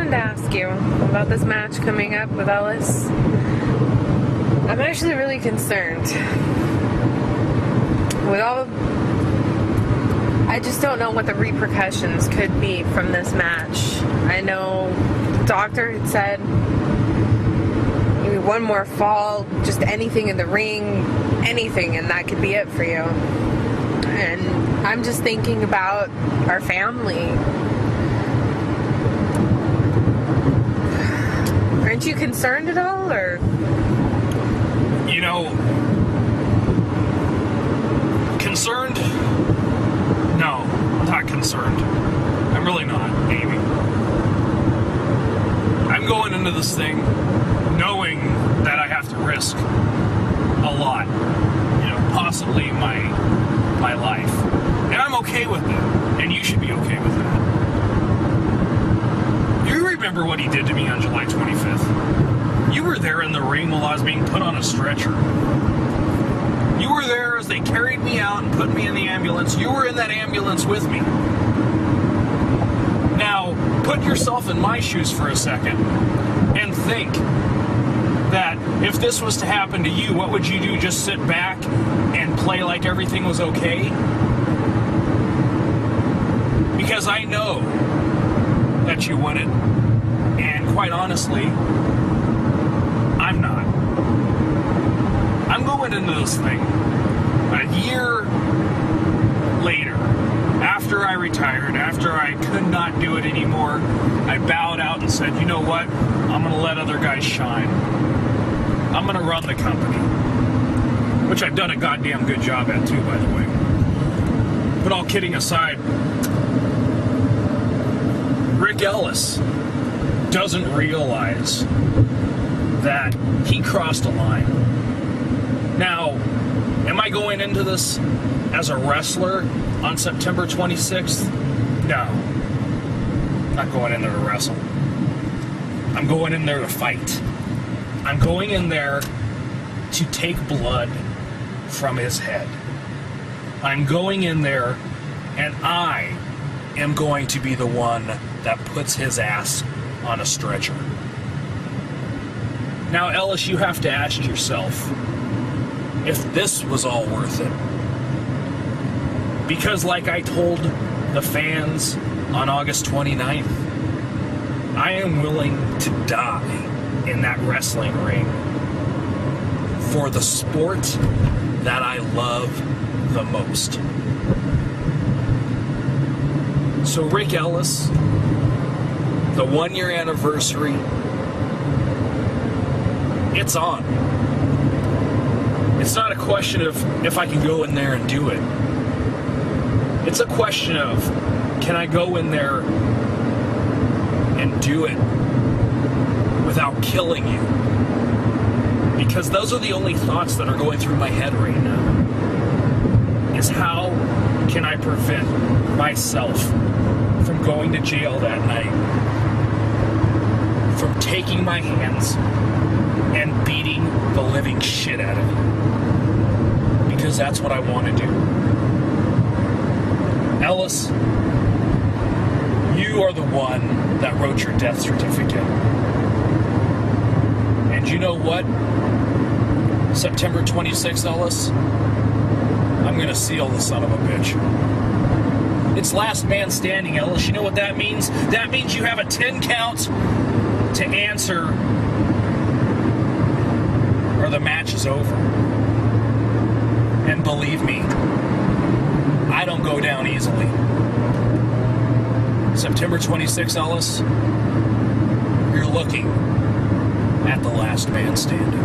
wanted to ask you about this match coming up with Ellis. I'm actually really concerned. I just don't know what the repercussions could be from this match. I know the doctor had said maybe one more fall, just anything in the ring, anything, and that could be it for you. And I'm just thinking about our family. Aren't you concerned at all, or? You know, concerned? No, not concerned. I'm really not, Amy. I'm going into this thing knowing that I have to risk a lot. You know, possibly my life. And I'm okay with that. And you should be okay with that. You remember what he did to me on July 25th? You were there in the ring while I was being put on a stretcher. You were there as they carried me out and put me in the ambulance. You were in that ambulance with me. Now, put yourself in my shoes for a second and think that if this was to happen to you, what would you do? Just sit back and play like everything was okay? Because I know that you wouldn't. And quite honestly, I'm not. I'm going into this thing a year later, after I retired, after I could not do it anymore. I bowed out and said, you know what? I'm going to let other guys shine. I'm going to run the company. Which I've done a goddamn good job at too, by the way. But all kidding aside, Ric Ellis doesn't realize that he crossed a line. Now, am I going into this as a wrestler on September 26th? No. I'm not going in there to wrestle. I'm going in there to fight. I'm going in there to take blood from his head. I'm going in there and I am going to be the one that puts his ass on a stretcher. Now, Ellis, you have to ask yourself if this was all worth it. Because like I told the fans on August 29th, I am willing to die in that wrestling ring for the sport that I love the most. So Ric Ellis, the 1-year anniversary, it's on. It's not a question of if I can go in there and do it. It's a question of, can I go in there and do it without killing you? Because those are the only thoughts that are going through my head right now. Is how can I prevent myself from going to jail that night? From taking my hands and beating the living shit out of you. Because that's what I want to do. Ellis, you are the one that wrote your death certificate. And you know what? September 26th, Ellis, I'm going to seal the son of a bitch. It's last man standing, Ellis. You know what that means? That means you have a 10 count to answer or the match is over. And believe me, I don't go down easily. September 26th, Ellis, you're looking at the last man standing.